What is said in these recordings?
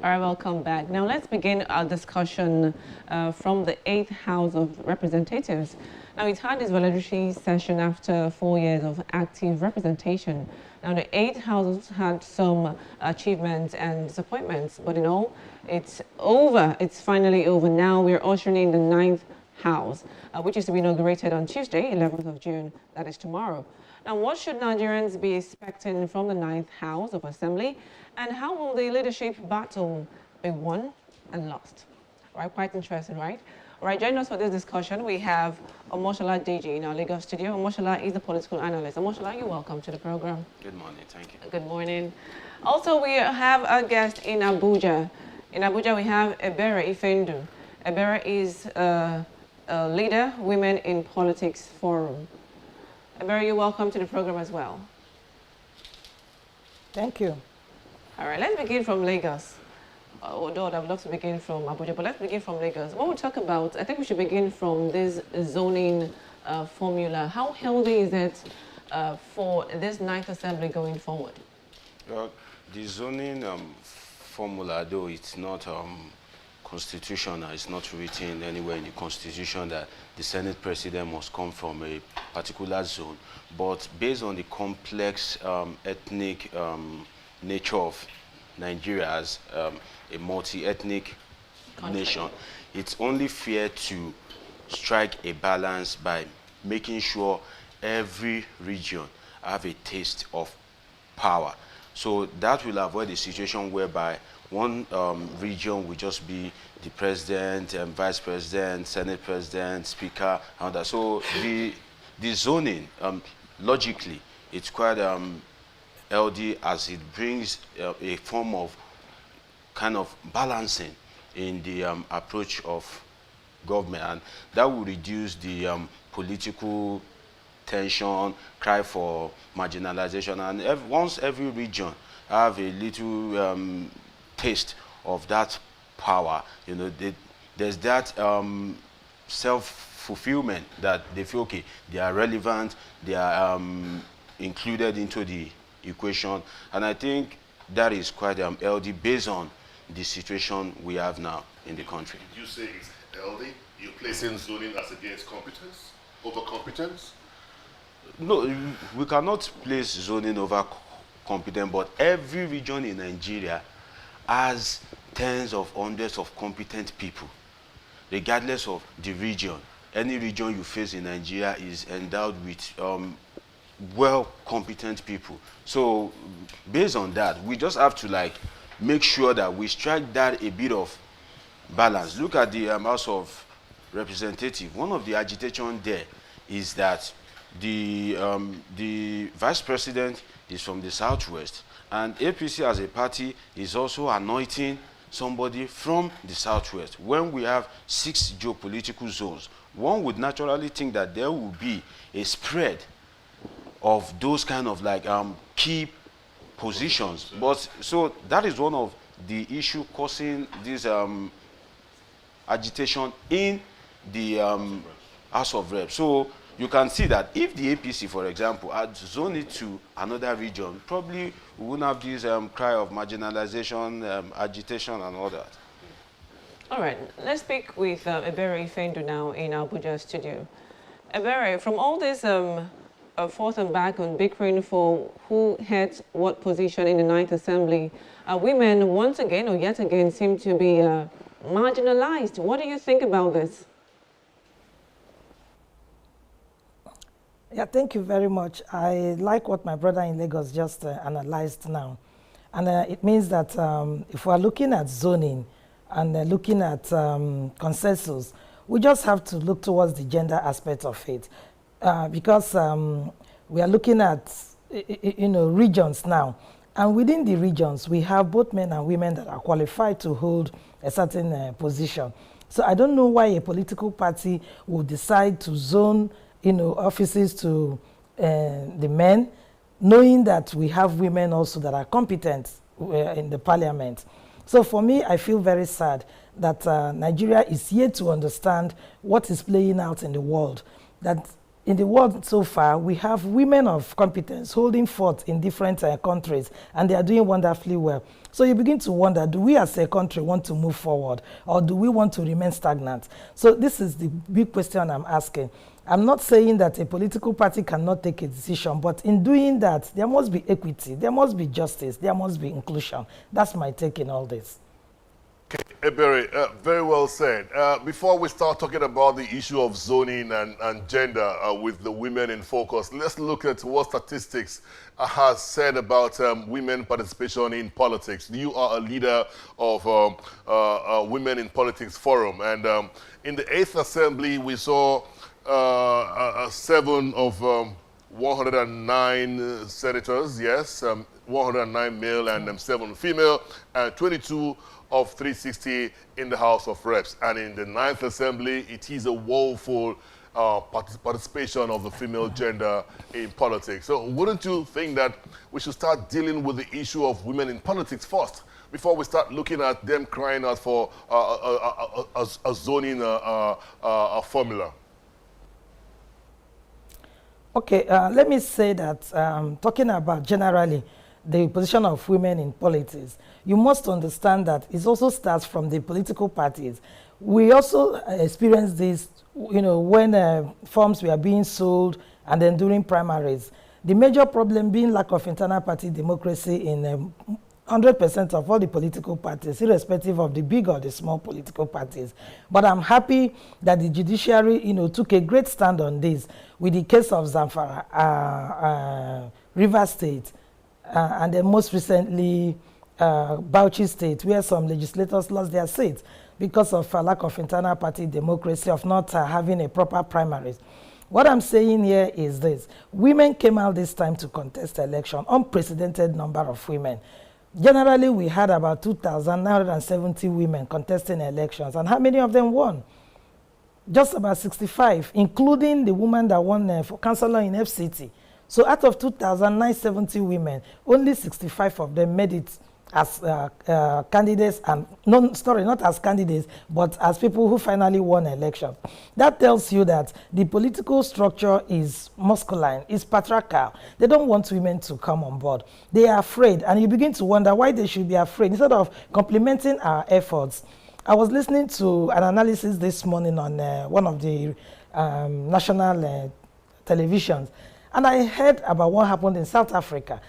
All right, welcome back. Now let's begin our discussion from the 8th House of Representatives. Now it had this voluntary session after 4 years of active representation. Now the 8th House had some achievements and disappointments, but in all, it's over. It's finally over. Now we're ushering in the 9th House, which is to be inaugurated on Tuesday, 11th of June, that is tomorrow. Now, what should Nigerians be expecting from the 9th House of Assembly, and how will the leadership battle be won and lost? All right, quite interesting, right? All right, joining us for this discussion, we have Omoshola Deji in our Lagos studio. Omoshola is the political analyst. Omoshola, you're welcome to the program. Good morning, thank you. Good morning. Also, we have a guest in Abuja. In Abuja, we have Ebere Ifendu. Ebere is a leader, Women in Politics Forum. Ebere, you're welcome to the program as well. Thank you. All right, let's begin from Lagos. Although I would love to begin from Abuja, but let's begin from Lagos. What we talk about, I think we should begin from this zoning formula. How healthy is it for this 9th Assembly going forward? The zoning formula, though it's not constitutional, it's not written anywhere in the Constitution that the Senate President must come from a particular zone, but based on the complex ethnic nature of Nigeria as a multi-ethnic nation, it's only fair to strike a balance by making sure every region have a taste of power. So that will avoid a situation whereby one region will just be the president, vice president, senate president, speaker, and that. So the zoning, logically, it's quite healthy as it brings a form of kind of balancing in the approach of government, and that will reduce the political tension, cry for marginalization, and once every region have a little taste of that power, you know, there's that self-fulfillment that they feel, okay, they are relevant, they are included into the equation, and I think that is quite healthy based on the situation we have now in the country. Did you say it's healthy? You're placing zoning as against competence, over competence? No, we cannot place zoning over competence, but every region in Nigeria has tens of hundreds of competent people, regardless of the region. Any region you face in Nigeria is endowed with well-competent people. So based on that, we just have to make sure that we strike that a bit of balance. Look at the House of Representatives. One of the agitation there is that the vice president is from the southwest, and APC as a party is also anointing somebody from the southwest. When we have 6 geopolitical zones, one would naturally think that there will be a spread of those kind of key positions. But so that is one of the issue causing this agitation in the House of Reps. So you can see that if the APC, for example, had zoned it to another region, probably we wouldn't have this cry of marginalization, agitation, and all that. All right, let's speak with Ebere Ifendu now in our Abuja studio. Ebere, from all this forth and back on bickering for who heads what position in the 9th Assembly, women once again or yet again seem to be marginalized. What do you think about this? Yeah, thank you very much. I like what my brother in Lagos just analyzed now. And it means that if we're looking at zoning and looking at consensus, we just have to look towards the gender aspect of it. Because we are looking at regions now, and within the regions we have both men and women that are qualified to hold a certain position. So I don't know why a political party will decide to zone offices to the men, knowing that we have women also that are competent in the parliament. So for me, I feel very sad that Nigeria is yet to understand what is playing out in the world, that in the world so far, we have women of competence holding forth in different countries, and they are doing wonderfully well. So you begin to wonder, do we as a country want to move forward, or do we want to remain stagnant? So this is the big question I'm asking. I'm not saying that a political party cannot take a decision, but in doing that, there must be equity, there must be justice, there must be inclusion. That's my take in all this. Okay, Ebere, very well said. Before we start talking about the issue of zoning and gender with the women in focus, let's look at what statistics has said about women participation in politics. You are a leader of Women in Politics Forum, and in the 8th Assembly, we saw 7 of 109 senators, yes, 109 male and 7 female, and 22 of 360 in the House of Reps. And in the 9th Assembly, it is a woeful participation of the female gender in politics. So wouldn't you think that we should start dealing with the issue of women in politics first, before we start looking at them crying out for a zoning formula? Okay, let me say that talking about generally the position of women in politics, you must understand that it also starts from the political parties. We also experienced this, you know, when forms were being sold and then during primaries. The major problem being lack of internal party democracy in 100% of all the political parties, irrespective of the big or the small political parties. But I'm happy that the judiciary, you know, took a great stand on this with the case of Zamfara, River State, and then most recently Bauchi State, where some legislators lost their seats because of a lack of internal party democracy, of not having a proper primaries. What I'm saying here is this: women came out this time to contest election, unprecedented number of women. Generally, we had about 2,970 women contesting elections, and how many of them won? Just about 65, including the woman that won for councillor in FCT. So out of 2,970 women, only 65 of them made it as candidates, and not as candidates, but as people who finally won elections. That tells you that the political structure is masculine, is patriarchal. They don't want women to come on board. They are afraid, and you begin to wonder why they should be afraid. Instead of complementing our efforts, I was listening to an analysis this morning on one of the national televisions, and I heard about what happened in South Africa.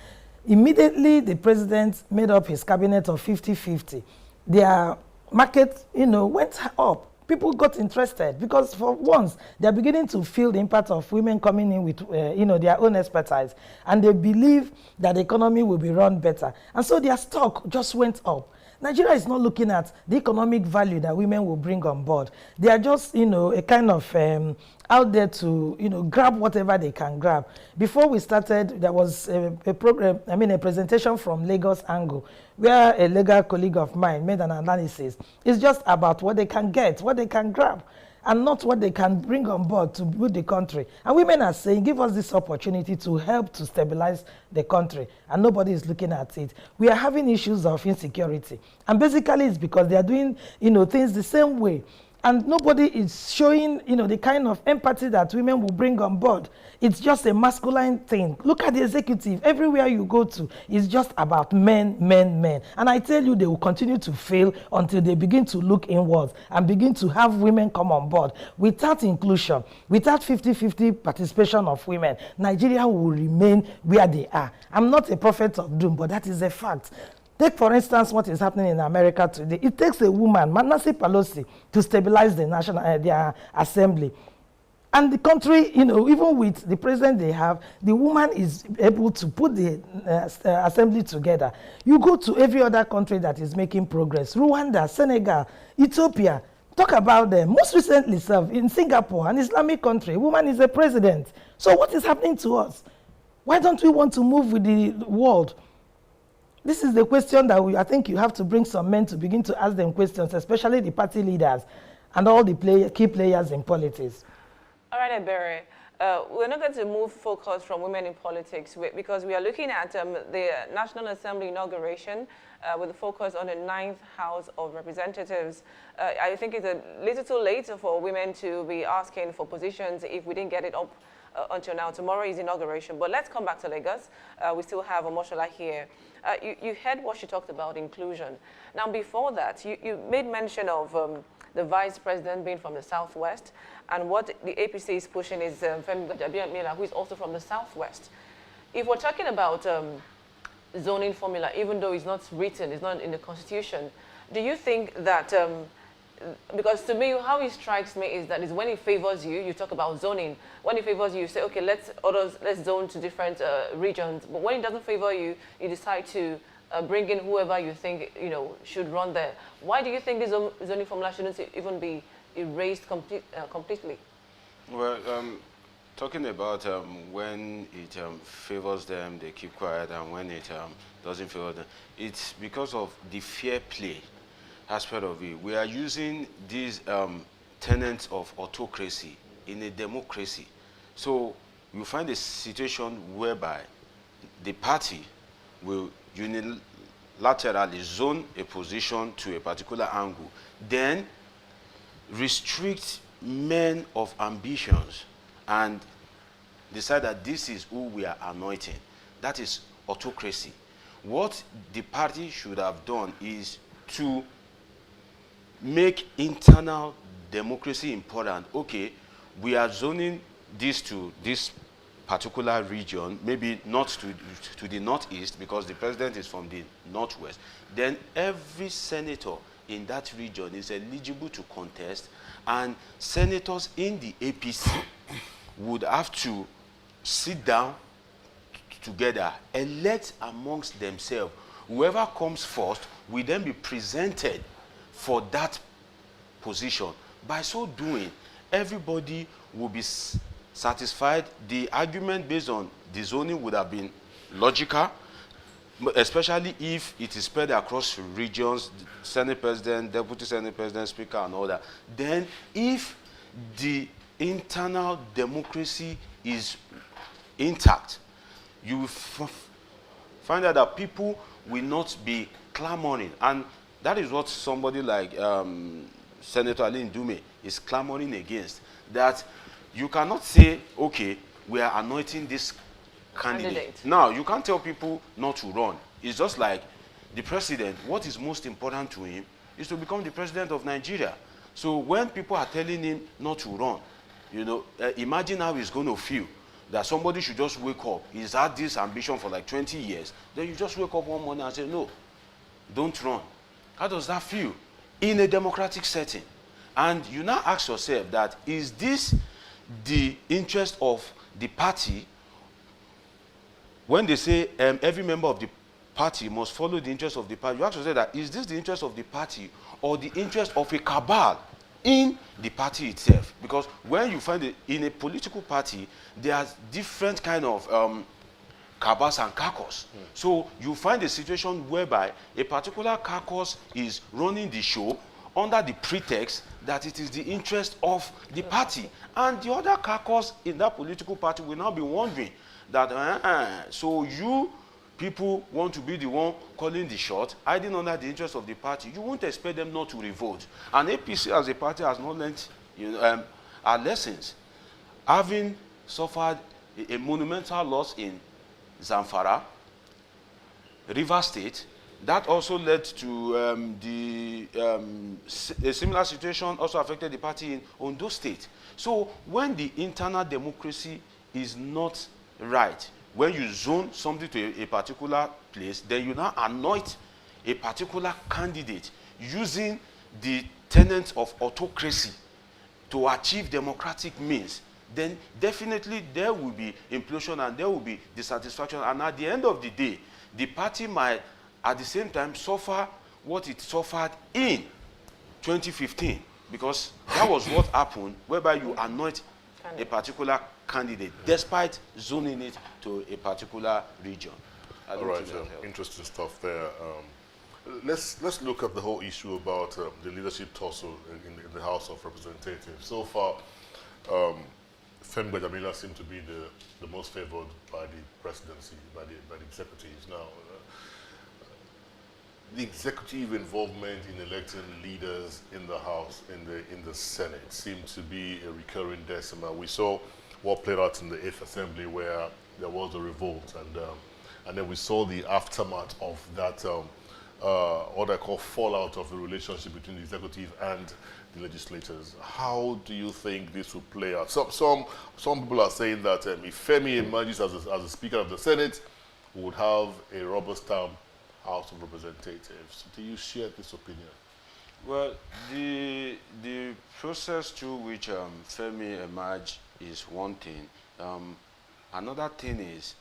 Immediately, the president made up his cabinet of 50-50. Their market, you know, went up. People got interested because for once, they're beginning to feel the impact of women coming in with, you know, their own expertise. And they believe that the economy will be run better. And so their stock just went up. Nigeria is not looking at the economic value that women will bring on board. They are just, you know, a kind of out there to, you know, grab whatever they can grab. Before we started, there was a program, a presentation from Lagos Angle, where a legal colleague of mine made an analysis. It's just about what they can get, what they can grab, and not what they can bring on board to build the country. And women are saying, give us this opportunity to help to stabilize the country, and nobody is looking at it. We are having issues of insecurity, and basically it's because they are doing, you know, things the same way. And nobody is showing, you know, the kind of empathy that women will bring on board. It's just a masculine thing. Look at the executive. Everywhere you go to, it's just about men, men, men. And I tell you, they will continue to fail until they begin to look inwards and begin to have women come on board. Without inclusion, without 50-50 participation of women, Nigeria will remain where they are. I'm not a prophet of doom, but that is a fact. Take, for instance, what is happening in America today. It takes a woman, Nancy Pelosi, to stabilize the national their assembly. And the country, you know, even with the president they have, the woman is able to put the assembly together. You go to every other country that is making progress. Rwanda, Senegal, Ethiopia. Talk about them. Most recently, in Singapore, an Islamic country, a woman is a president. So what is happening to us? Why don't we want to move with the world? This is the question that I think you have to bring some men to begin to ask them questions, especially the party leaders and all the key players in politics. All right, Ebere. We're not going to move focus from women in politics because we are looking at the National Assembly inauguration with a focus on the 9th House of Representatives. I think it's a little too late for women to be asking for positions if we didn't get it up until now. Tomorrow is inauguration. But let's come back to Lagos. We still have Omoshola here. You heard what she talked about, inclusion. Now, before that, you made mention of the vice president being from the southwest, and what the APC is pushing is Gabriel, who is also from the southwest. If we're talking about zoning formula, even though it's not written, it's not in the constitution, do you think that, because to me, how it strikes me is that is when it favors you, you talk about zoning. When it favors you, you say, okay, let's zone to different regions. But when it doesn't favor you, you decide to bring in whoever you think should run there. Why do you think this zoning formula shouldn't even be erased completely? Well, talking about when it favors them, they keep quiet, and when it doesn't favor them, it's because of the fair play aspect of it. We are using these tenets of autocracy in a democracy. So you find a situation whereby the party will unilaterally zone a position to a particular angle, then restrict men of ambitions and decide that this is who we are anointing. That is autocracy. What the party should have done is to make internal democracy important. Okay, we are zoning this to this particular region, maybe not to the northeast because the president is from the northwest. Then every senator in that region is eligible to contest, and senators in the APC would have to sit down together, elect amongst themselves. Whoever comes first will then be presented for that position. By so doing, everybody will be satisfied. The argument based on the zoning would have been logical, especially if it is spread across regions, Senate President, Deputy Senate President, Speaker, and all that. Then, if the internal democracy is intact, you will find out that people will not be clamoring. And that is what somebody like Senator Alin Dume is clamoring against. That you cannot say, okay, we are anointing this candidate. Now, you can't tell people not to run. It's just like the president, what is most important to him is to become the president of Nigeria. So when people are telling him not to run, imagine how he's going to feel. That somebody should just wake up. He's had this ambition for like 20 years. Then you just wake up one morning and say, no, don't run. How does that feel in a democratic setting? And you now ask yourself that, is this the interest of the party? When they say every member of the party must follow the interest of the party, you have to say that, is this the interest of the party or the interest of a cabal in the party itself? Because when you find it in a political party, there are different kind of cabals and caucus. So you find a situation whereby a particular caucus is running the show under the pretext that it is the interest of the party. And the other caucus in that political party will now be wondering that, so you people want to be the one calling the shot, hiding under the interest of the party. You won't expect them not to revolt. And APC as a party has not learned our lessons. Having suffered a monumental loss in Zamfara, River State, that also led to a similar situation also affected the party in Ondo State. So when the internal democracy is not right, when you zone something to a particular place, then you now anoint a particular candidate using the tenets of autocracy to achieve democratic means, then definitely there will be implosion and there will be dissatisfaction. And at the end of the day, the party might at the same time suffer what it suffered in 2015, because that was what happened, whereby you anoint a particular candidate despite zoning it to a particular region. All right, interesting stuff there. Let's look at the whole issue about the leadership tussle in the House of Representatives. So far, Femi Gbajamila seems to be the most favored by the presidency, by the executives. Now, the executive involvement in electing leaders in the House, in the Senate, seemed to be a recurring decima. We saw what played out in the 8th Assembly, where there was a revolt, and then we saw the aftermath of that, what I call fallout of the relationship between the executive and the legislators. How do you think this will play out? Some people are saying that if Femi emerges as a Speaker of the Senate, we would have a rubber-stamp House of Representatives. Do you share this opinion? Well, the process through which Femi emerged is one thing. Another thing is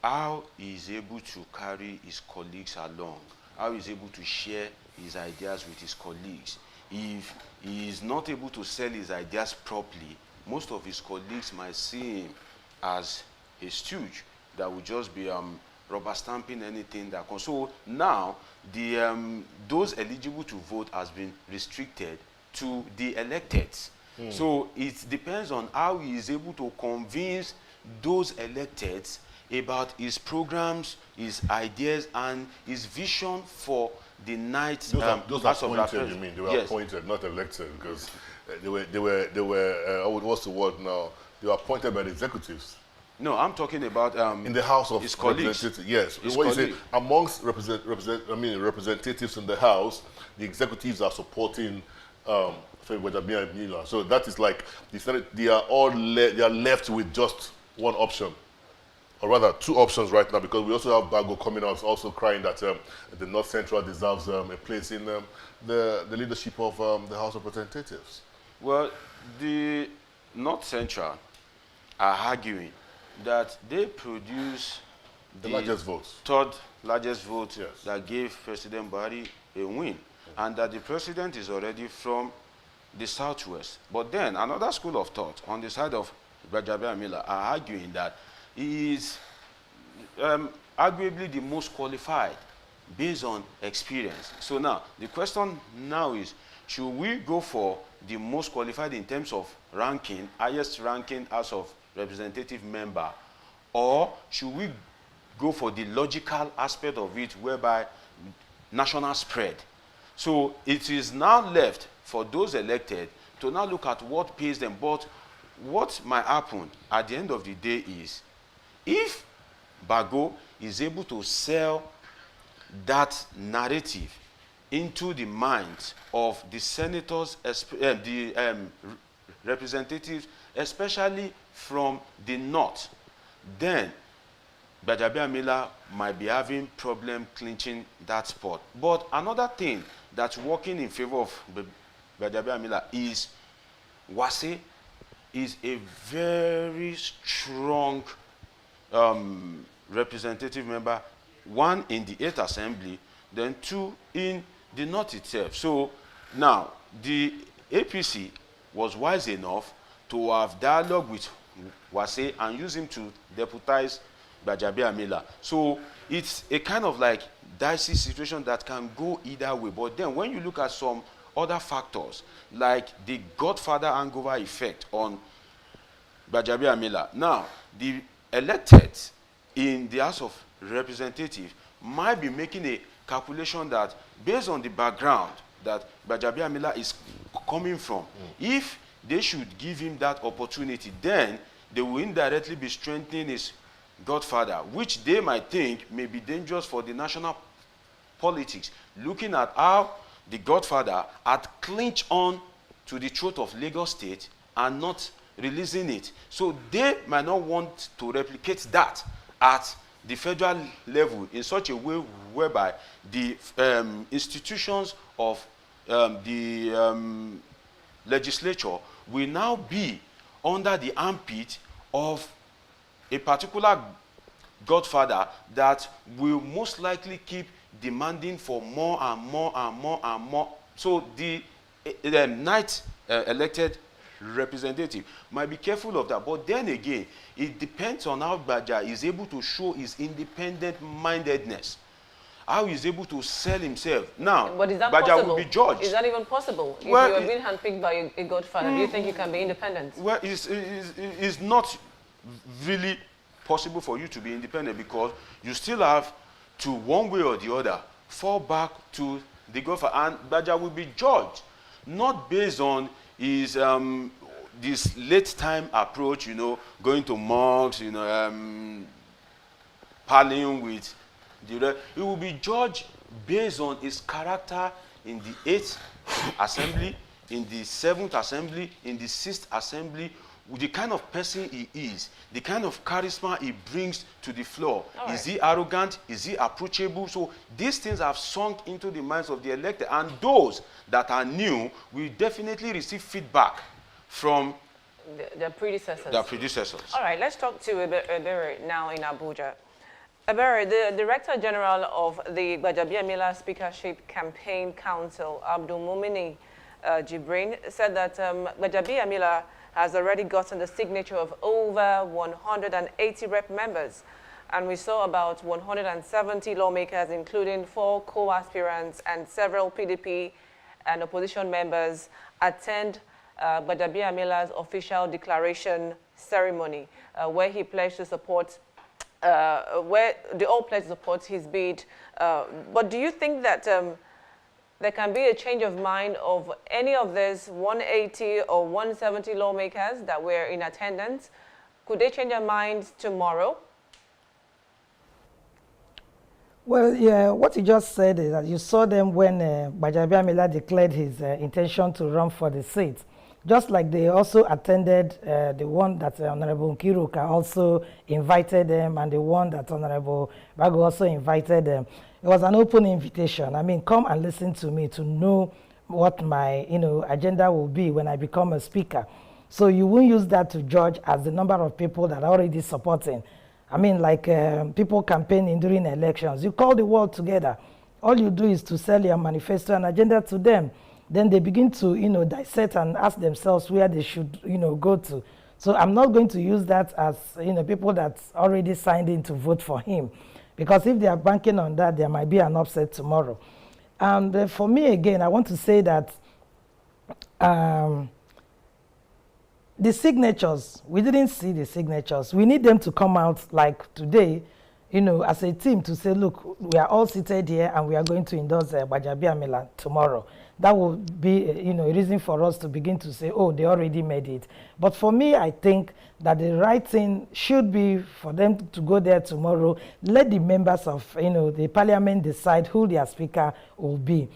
how he is able to carry his colleagues along, how he is able to share his ideas with his colleagues. If he is not able to sell his ideas properly, most of his colleagues might see him as a stooge that would just be rubber stamping anything that comes. So now, those eligible to vote has been restricted to the elected. So it depends on how he is able to convince those elected about his programs, his ideas, and his vision for the night. Those are appointed, you mean? They were appointed, not elected, because they were what's the word now? They were appointed by the executives. No, I'm talking about in the House of his colleagues. Yes, what you say, amongst representatives in the House, the executives are supporting so that is like the Senate. They are left with just one option, or rather two options right now, because we also have Bago coming out also crying that the North Central deserves a place in the leadership of the House of Representatives. Well, the North Central are arguing that they produce the largest votes, third largest vote that gave President Buhari a win, and that the president is already from the Southwest. But then another school of thought on the side of Gbajabiamila are arguing that he is arguably the most qualified based on experience. So now, the question now is, should we go for the most qualified in terms of ranking, highest ranking House of Representative member, or should we go for the logical aspect of it, whereby national spread? So it is now left for those elected to now look at what pays them. But what might happen at the end of the day is, if Bago is able to sell that narrative into the minds of the senators, representatives, especially from the north, then Gbajabiamila might be having problem clinching that spot. But another thing that's working in favor of Gbajabiamila is Wase is a very strong representative member, one in the 8th Assembly, then two in the North itself. So now, the APC was wise enough to have dialogue with Wase and use him to deputize Gbajabiamila. So it's a kind of like dicey situation that can go either way. But then when you look at some other factors, like the Godfather hangover effect on Gbajabiamila, now the elected in the House of Representatives might be making a calculation that based on the background that Gbajabiamila is coming from, if they should give him that opportunity, then they will indirectly be strengthening his godfather, which they might think may be dangerous for the national politics, looking at how the godfather had clinched on to the throat of Lagos State and not releasing it. So they might not want to replicate that at the federal level in such a way whereby the institutions of the legislature will now be under the armpit of a particular godfather that will most likely keep demanding for more and more and more and more. So the night elected representative might be careful of that. But then again, it depends on how Gbaja is able to show his independent-mindedness, how he's able to sell himself. Now, but is that Gbaja possible? will be judged. Is that even possible? If Well, you are being handpicked by a godfather, do you think you can be independent? Well, it's not really possible for you to be independent, because you still have to, one way or the other, fall back to the godfather. And Gbaja will be judged not based on his this late time approach, going to mosques, parleying with it will be judged based on his character in the 8th assembly, in the 7th assembly, in the 6th assembly, with the kind of person he is, the kind of charisma he brings to the floor. Right. Is he arrogant? Is he approachable? So these things have sunk into the minds of the elected, and those that are new will definitely receive feedback from their predecessors. All right, let's talk to Ebere now in Abuja. Ebere, the Director General of the Gbajabiamila Speakership Campaign Council, Abdul Mumini Jibrin, said that Gbajabiamila has already gotten the signature of over 180 rep members. And we saw about 170 lawmakers, including 4 co-aspirants and several PDP and opposition members, attend Gbajabiamila's official declaration ceremony, where he pledged to support, where they all pledged to support his bid. But do you think that there can be a change of mind of any of these 180 or 170 lawmakers that were in attendance? Could they change their minds tomorrow? Well, yeah, what you just said is that you saw them when Gbajabiamila declared his intention to run for the seat. Just like they also attended the one that Honorable Nkiruka also invited them, and the one that Honorable Bago also invited them. It was an open invitation. I mean, come and listen to me to know what my agenda will be when I become a speaker. So you won't use that to judge as the number of people that are already supporting. I mean, like people campaigning during elections. You call the world together. All you do is to sell your manifesto and agenda to them. Then they begin to, dissect and ask themselves where they should, go to. So I'm not going to use that as, people that already signed in to vote for him. Because if they are banking on that, there might be an upset tomorrow. And for me, again, I want to say that the signatures, we didn't see the signatures. We need them to come out like today, as a team to say, look, we are all seated here and we are going to endorse Gbajabiamila tomorrow. That will be, a reason for us to begin to say, oh, they already made it. But for me, I think that the right thing should be for them to go there tomorrow. Let the members of, the parliament decide who their speaker will be.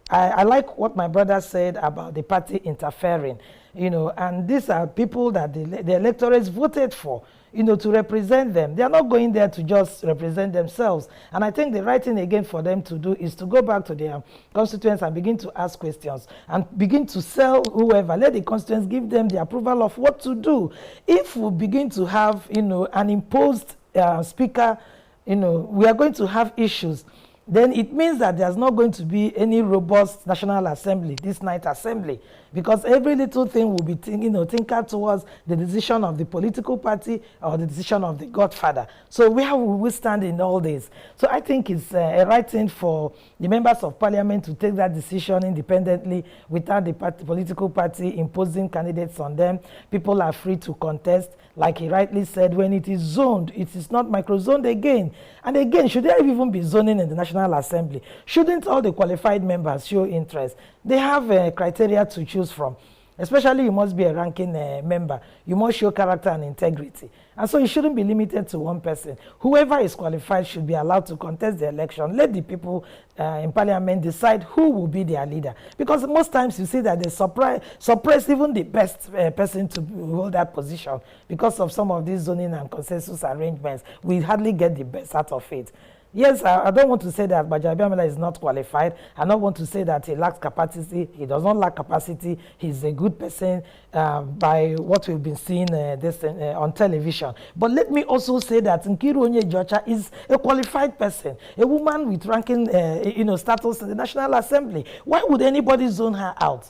I like what my brother said about the party interfering, and these are people that the electorates voted for, to represent them. They are not going there to just represent themselves. And I think the right thing again for them to do is to go back to their constituents and begin to ask questions and begin to sell whoever. Let the constituents give them the approval of what to do. If we begin to have, an imposed speaker, we are going to have issues. Then it means that there's not going to be any robust National Assembly, this night assembly, because every little thing will be tinkered towards the decision of the political party or the decision of the godfather. So where will we stand in all this? So I think it's a right thing for the members of parliament to take that decision independently without the political party imposing candidates on them. People are free to contest. Like he rightly said, when it is zoned, it is not micro-zoned again. And again, should there even be zoning in the National Assembly? Shouldn't all the qualified members show interest? They have criteria to choose from. Especially you must be a ranking member. You must show character and integrity. And so it shouldn't be limited to one person. Whoever is qualified should be allowed to contest the election. Let the people in parliament decide who will be their leader. Because most times you see that they suppress even the best person to hold that position because of some of these zoning and consensus arrangements. We hardly get the best out of it. Yes, I don't want to say that Gbajabiamila is not qualified. I don't want to say that he lacks capacity. He does not lack capacity. He's a good person by what we've been seeing on television. But let me also say that Nkiru Onyejocha is a qualified person, a woman with ranking status in the National Assembly. Why would anybody zone her out?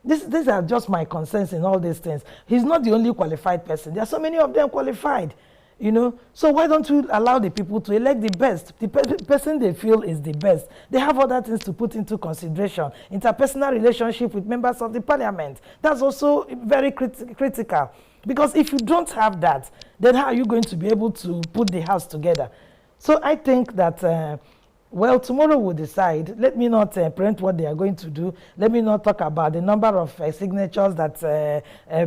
These are just my concerns in all these things. He's not the only qualified person. There are so many of them qualified. So why don't you allow the people to elect the best, the person they feel is the best? They have other things to put into consideration. Interpersonal relationship with members of the parliament. That's also very critical. Because if you don't have that, then how are you going to be able to put the house together? So I think that Well, tomorrow we'll decide. Let me not preempt what they are going to do. Let me not talk about the number of signatures that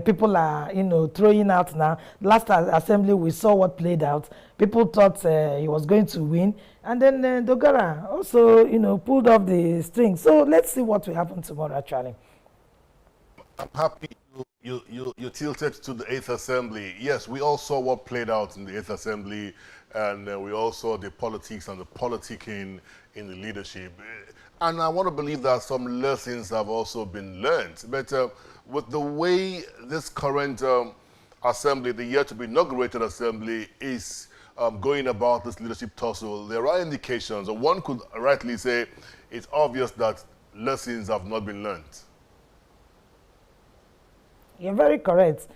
people are, throwing out now. Last assembly, we saw what played out. People thought he was going to win. And then Dogara also, pulled off the string. So let's see what will happen tomorrow, actually. I'm happy you tilted to the 8th Assembly. Yes, we all saw what played out in the 8th Assembly, and we all saw the politics and the politicking in the leadership. And I want to believe that some lessons have also been learned. But with the way this current assembly, the yet to be inaugurated assembly, is going about this leadership tussle, there are indications, or one could rightly say it's obvious that lessons have not been learned. You're very correct.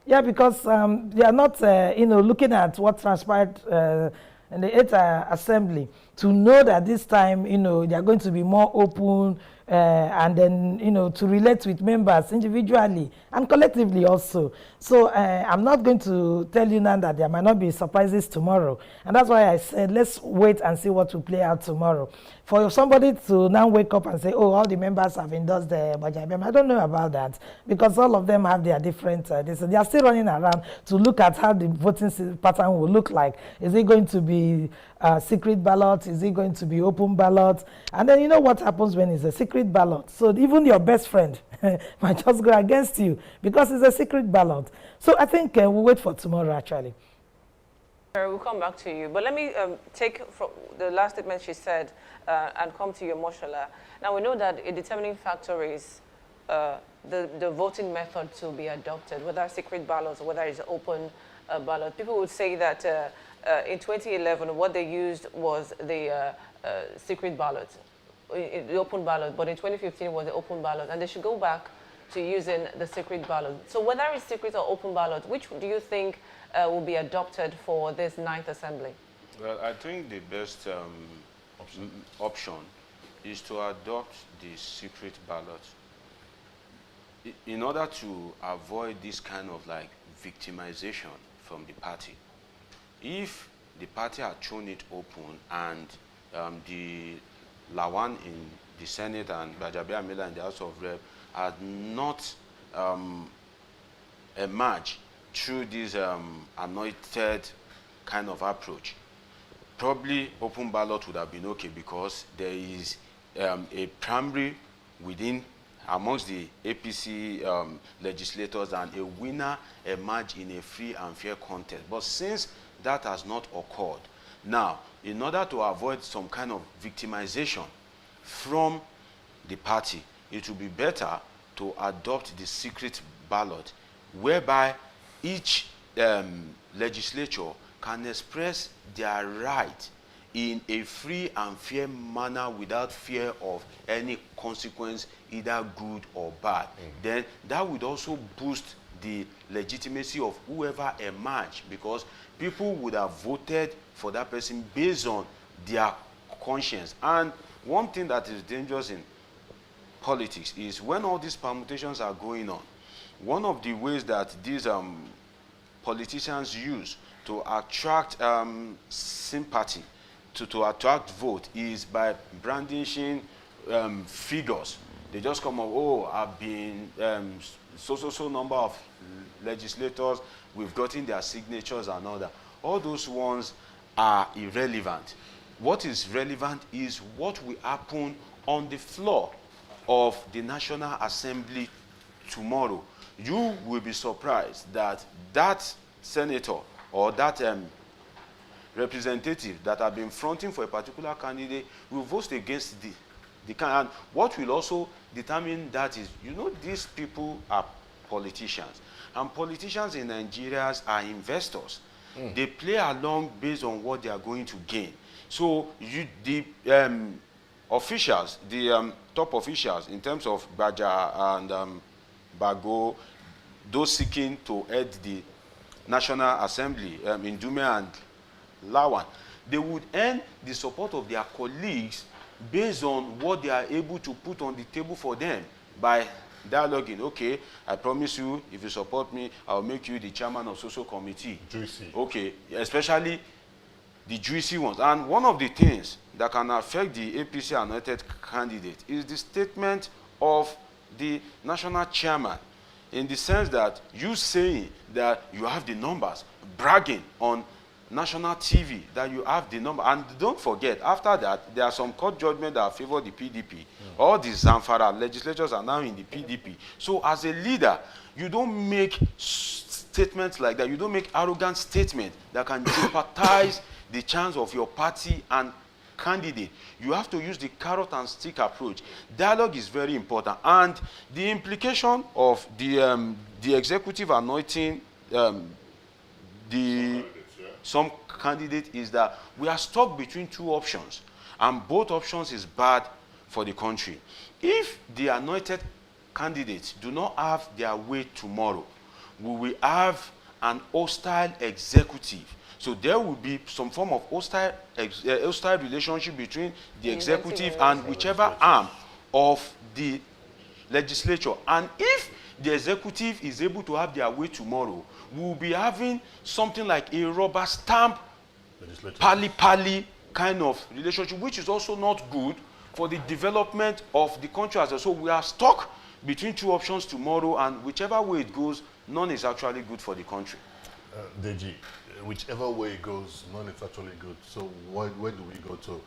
Yeah, because they are not, looking at what transpired in the 8th Assembly to know that this time, they are going to be more open and then, to relate with members individually and collectively also. So I'm not going to tell you now that there might not be surprises tomorrow. And that's why I said, let's wait and see what will play out tomorrow. For somebody to now wake up and say, oh, all the members have endorsed the budget, I don't know about that, because all of them have their different, they are still running around to look at how the voting pattern will look like. Is it going to be secret ballot? Is it going to be open ballot? And then you know what happens when it's a secret ballot. So even your best friend might just go against you because it's a secret ballot. So I think we'll wait for tomorrow, actually. We'll come back to you. But let me take from the last statement she said and come to you, Omoshola. Now, we know that a determining factor is the voting method to be adopted, whether secret ballots or whether it's open ballot. People would say that in 2011, what they used was the secret ballot, the open ballot, but in 2015 it was the open ballot, and they should go back to using the secret ballot. So whether it's secret or open ballot, which do you think will be adopted for this 9th Assembly? Well, I think the best option is to adopt the secret ballot in order to avoid this kind of like victimization from the party. If the party had thrown it open and the Lawan in the Senate and Bajabe Amila in the House of Rep had not emerged through this anointed kind of approach, probably open ballot would have been okay, because there is a primary within amongst the APC legislators, and a winner emerged in a free and fair contest. But since that has not occurred, now, in order to avoid some kind of victimization from the party, it would be better to adopt the secret ballot, whereby each legislature can express their right in a free and fair manner without fear of any consequence, either good or bad. Then that would also boost the legitimacy of whoever emerged, because people would have voted for that person based on their conscience. And one thing that is dangerous in politics is when all these permutations are going on, one of the ways that these politicians use to attract sympathy, to attract vote, is by brandishing figures. They just come up, oh, I've been so number of legislators, we've gotten their signatures and all that. All those ones are irrelevant. What is relevant is what will happen on the floor of the National Assembly tomorrow. You will be surprised that that senator or that representative that have been fronting for a particular candidate will vote against the candidate. And what will also determine that is, these people are politicians. And politicians in Nigeria are investors. They play along based on what they are going to gain. So the officials, the top officials in terms of Baja and Bago, those seeking to head the National Assembly, in Dume and Lawan, they would earn the support of their colleagues based on what they are able to put on the table for them by dialoguing. Okay, I promise you, if you support me, I'll make you the chairman of social committee. Juicy. Okay, especially the juicy ones. And one of the things that can affect the APC anointed candidate is the statement of the national chairman, in the sense that you saying that you have the numbers, bragging on national TV that you have the number. And don't forget, after that, there are some court judgments that favor the PDP. All the Zamfara legislators are now in the PDP. So as a leader, you don't make statements like that. You don't make arrogant statements that can jeopardize the chance of your party and candidate. You have to use the carrot and stick approach. Dialogue is very important. And the implication of the executive anointing some candidate is that we are stuck between two options, and both options is bad for the country. If the anointed candidates do not have their way tomorrow, we will have an hostile executive. So there will be some form of hostile relationship between the executive and whichever arm of the legislature. And if the executive is able to have their way tomorrow, we will be having something like a rubber stamp, pally-pally kind of relationship, which is also not good for the development of the country as well. So we are stuck between two options tomorrow, and whichever way it goes, none is actually good for the country. Deji, whichever way it goes, none is actually good. So where do we go to?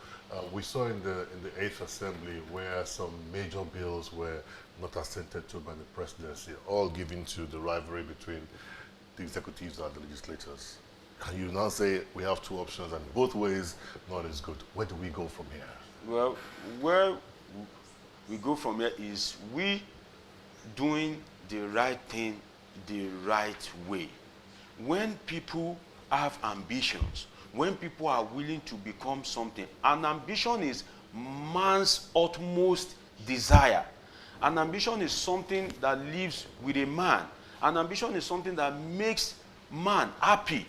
We saw in the 8th Assembly where some major bills were not assented to by the presidency, all given to the rivalry between the executives and the legislators. And you now say we have two options and both ways, none is good. Where do we go from here? Well, where we go from here is we doing the right thing the right way. When people have ambitions, when people are willing to become something, an ambition is man's utmost desire. An ambition is something that lives with a man. An ambition is something that makes man happy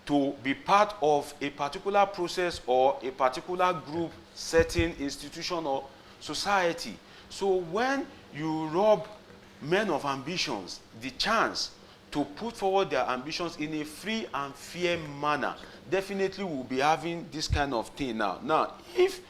to be part of a particular process or a particular group, setting, institution, or society. So when you rob men of ambitions the chance to put forward their ambitions in a free and fair manner, definitely we'll be having this kind of thing now. Now, if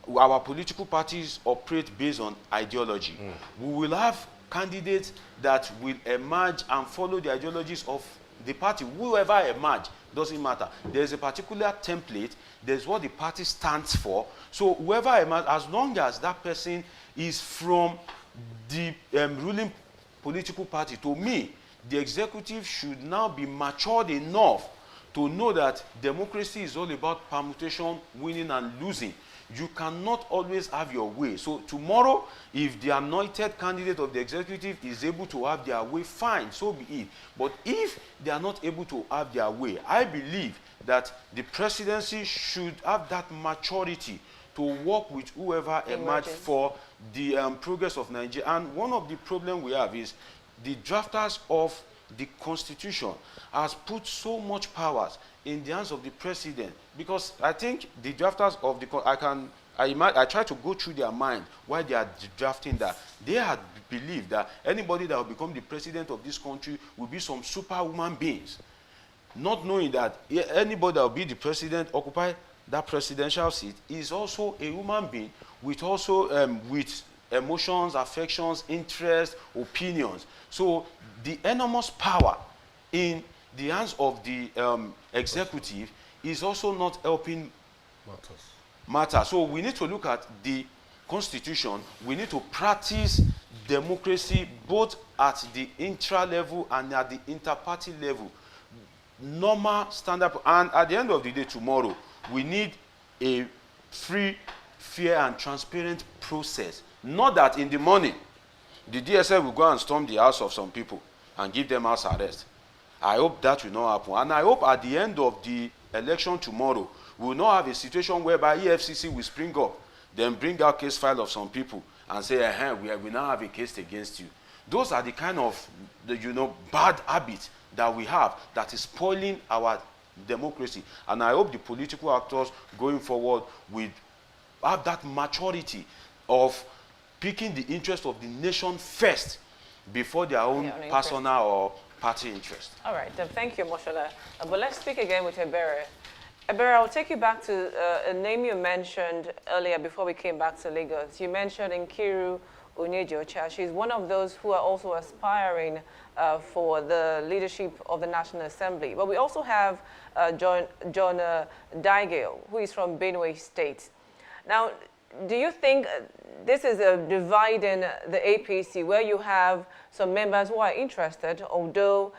our political parties operate based on ideology, we will have candidates that will emerge and follow the ideologies of the party. Whoever emerge, doesn't matter. There's a particular template, there's what the party stands for. So whoever emerge, as long as that person is from the ruling political party, to me, the executive should now be matured enough to know that democracy is all about permutation, winning and losing. You cannot always have your way. So tomorrow, if the anointed candidate of the executive is able to have their way, fine, so be it. But if they are not able to have their way, I believe that the presidency should have that maturity to work with whoever emerges for the progress of Nigeria. And one of the problems we have is the drafters of the Constitution has put so much powers in the hands of the president, because I think the drafters of the, I try to go through their mind why they are drafting that. They had believed that anybody that will become the president of this country will be some superhuman beings, not knowing that anybody that will be the president, occupy that presidential seat, is also a human being with also with emotions, affections, interests, opinions. So the enormous power in the hands of the executive is also not helping matters. So we need to look at the Constitution. We need to practice democracy both at the intra-level and at the inter-party level. Normal, standard, and at the end of the day tomorrow, we need a free, fair, and transparent process. Not that in the morning, the DSL will go and storm the house of some people and give them house arrest. I hope that will not happen. And I hope at the end of the election tomorrow, we will not have a situation whereby EFCC will spring up, then bring out case file of some people and say, we now have a case against you. Those are the kind of bad habits that we have that is spoiling our democracy. And I hope the political actors going forward will have that maturity of picking the interest of the nation first before their own personal or party interest. All right, thank you, Omoshola. But let's speak again with Ebere. Ebere, I'll take you back to a name you mentioned earlier before we came back to Lagos. You mentioned Nkiru Onyejocha. She's one of those who are also aspiring for the leadership of the National Assembly. But we also have John Gabriel, who is from Benue State. Now, do you think this is a divide in the APC where you have some members who are interested, although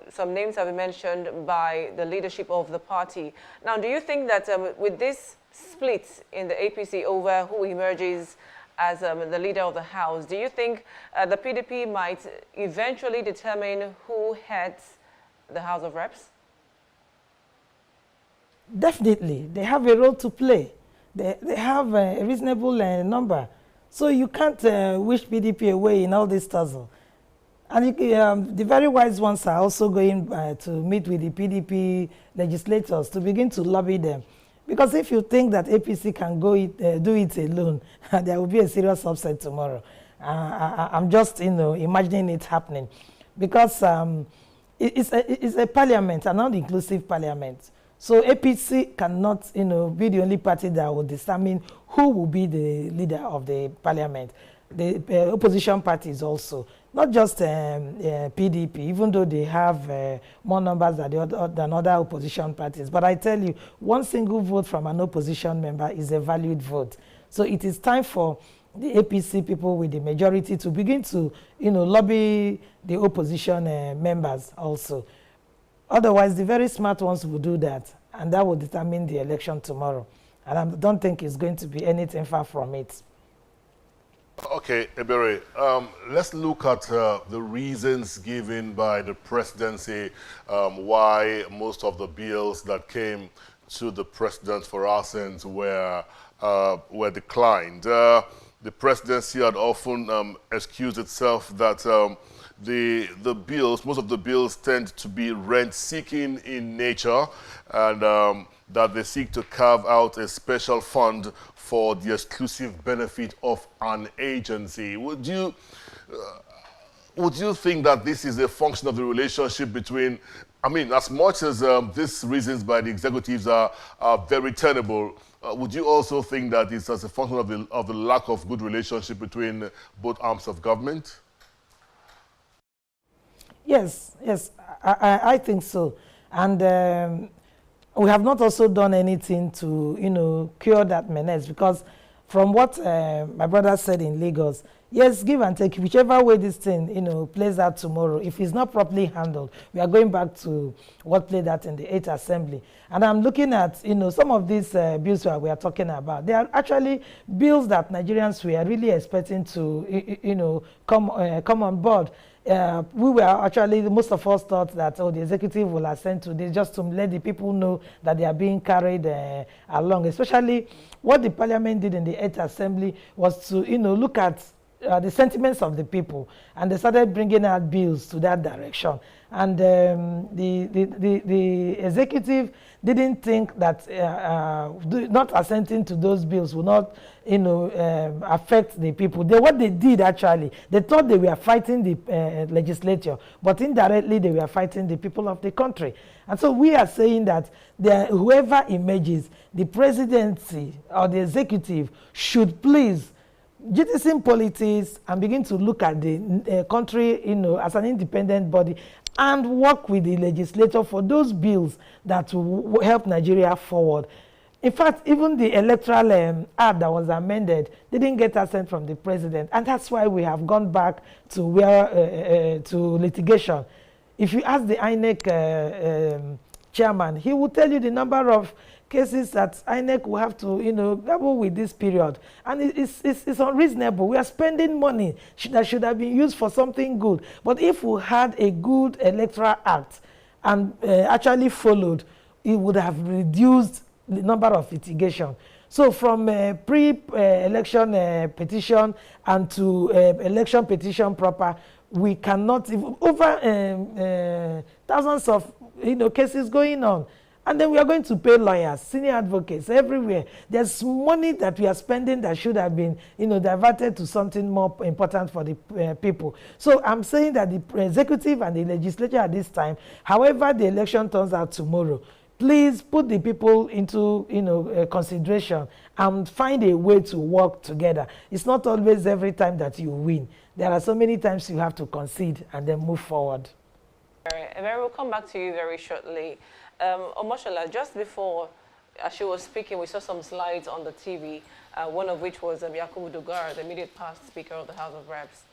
some names have been mentioned by the leadership of the party? Now, do you think that with this split in the APC over who emerges as the leader of the House, do you think the PDP might eventually determine who heads the House of Reps? Definitely. They have a role to play. They have a reasonable number. So you can't wish PDP away in all this tussle. And the very wise ones are also going to meet with the PDP legislators to begin to lobby them. Because if you think that APC can go do it alone, there will be a serious upset tomorrow. I'm just imagining it happening. Because it's a parliament, a non-inclusive parliament. So APC cannot, be the only party that will determine who will be the leader of the parliament. The opposition parties also, not just PDP, even though they have more numbers than other opposition parties. But I tell you, one single vote from an opposition member is a valued vote. So it is time for the APC people with the majority to begin to, lobby the opposition members also. Otherwise, the very smart ones will do that, and that will determine the election tomorrow. And I don't think it's going to be anything far from it. Okay, Ebere, let's look at the reasons given by the presidency why most of the bills that came to the president for assent were declined. The presidency had often excused itself that the bills, most of the bills tend to be rent-seeking in nature, and that they seek to carve out a special fund for the exclusive benefit of an agency. Would you think that this is a function of the relationship between, I mean, as much as these reasons by the executives are very tenable, would you also think that it's as a function of the lack of good relationship between both arms of government? Yes, I think so. And we have not also done anything to, cure that menace, because from what my brother said in Lagos, yes, give and take, whichever way this thing, plays out tomorrow, if it's not properly handled, we are going back to what played out in the 8th Assembly. And I'm looking at, some of these bills that we are talking about. They are actually bills that Nigerians were really expecting to, come on board. We were actually, most of us thought that, the executive will assent to this just to let the people know that they are being carried along. Especially what the parliament did in the 8th Assembly was to, look at the sentiments of the people, and they started bringing out bills to that direction. And the executive didn't think that not assenting to those bills would not, affect the people. What they did actually, they thought they were fighting the legislature, but indirectly they were fighting the people of the country. And so we are saying that whoever emerges, the presidency or the executive should please jettison politics and begin to look at the country, as an independent body, and work with the legislature for those bills that will help Nigeria forward. In fact, even the electoral act that was amended didn't get assent from the president, and that's why we have gone back to to litigation. If you ask the INEC chairman, he will tell you the number of cases that INEC will have to, grapple with this period. And it's unreasonable. We are spending money that should have been used for something good. But if we had a good electoral act and actually followed, it would have reduced the number of litigation. So from pre-election petition and to election petition proper, we cannot, over thousands of cases going on. And then we are going to pay lawyers, senior advocates everywhere. There's money that we are spending that should have been, diverted to something more important for the people. So I'm saying that the executive and the legislature at this time, however the election turns out tomorrow, please put the people into, consideration and find a way to work together. It's not always every time that you win. There are so many times you have to concede and then move forward. Ebere, we'll come back to you very shortly. Omoshola, just before as she was speaking, we saw some slides on the TV, one of which was Yakubu Dogara, the immediate past Speaker of the House of Reps.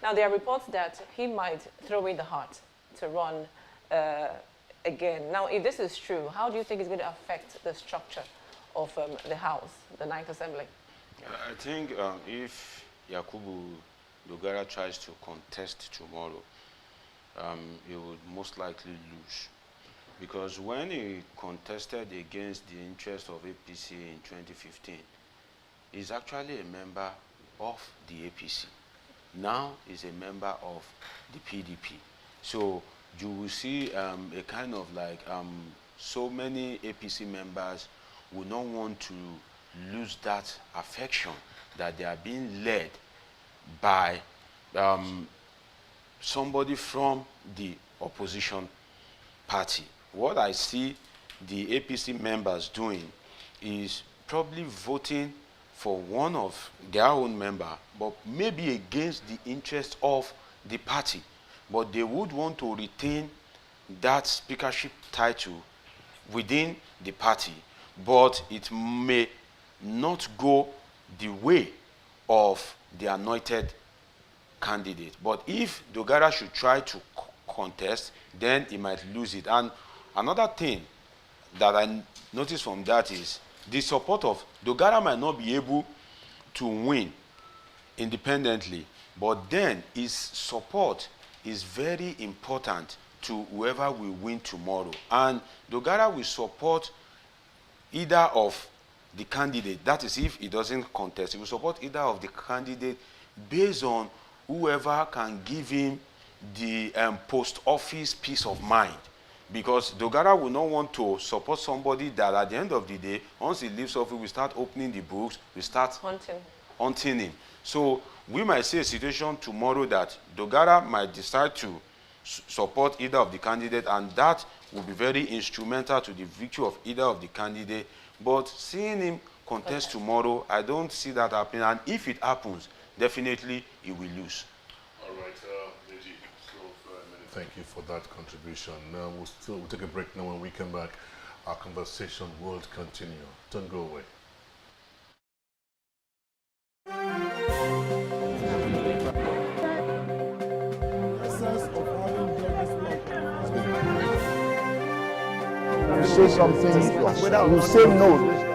Now, there are reports that he might throw in the hat to run again. Now, if this is true, how do you think it's going to affect the structure of the House, the Ninth Assembly? I think if Yakubu Dogara tries to contest tomorrow, he would most likely lose. Because when he contested against the interest of APC in 2015, he's actually a member of the APC. Now he's a member of the PDP. So you will see a kind of like so many APC members will not want to lose that affection that they are being led by somebody from the opposition party. What I see the APC members doing is probably voting for one of their own member, but maybe against the interest of the party. But they would want to retain that speakership title within the party, but it may not go the way of the anointed candidate. But if Dogara should try to contest, then he might lose it. And another thing that I noticed from that is the support of Dogara might not be able to win independently, but then his support is very important to whoever will win tomorrow. And Dogara will support either of the candidate. That is, if he doesn't contest, he will support either of the candidate based on whoever can give him the post office peace of mind. Because Dogara will not want to support somebody that at the end of the day, once he leaves office, we start opening the books, we start hunting him. So we might see a situation tomorrow that Dogara might decide to support either of the candidate, and that will be very instrumental to the victory of either of the candidate. But seeing him contest tomorrow, I don't see that happening. And if it happens, definitely he will lose. All right, Deji, thank you for that contribution. Now we'll take a break now. When we come back, our conversation will continue. Don't go away. You say something, you say no.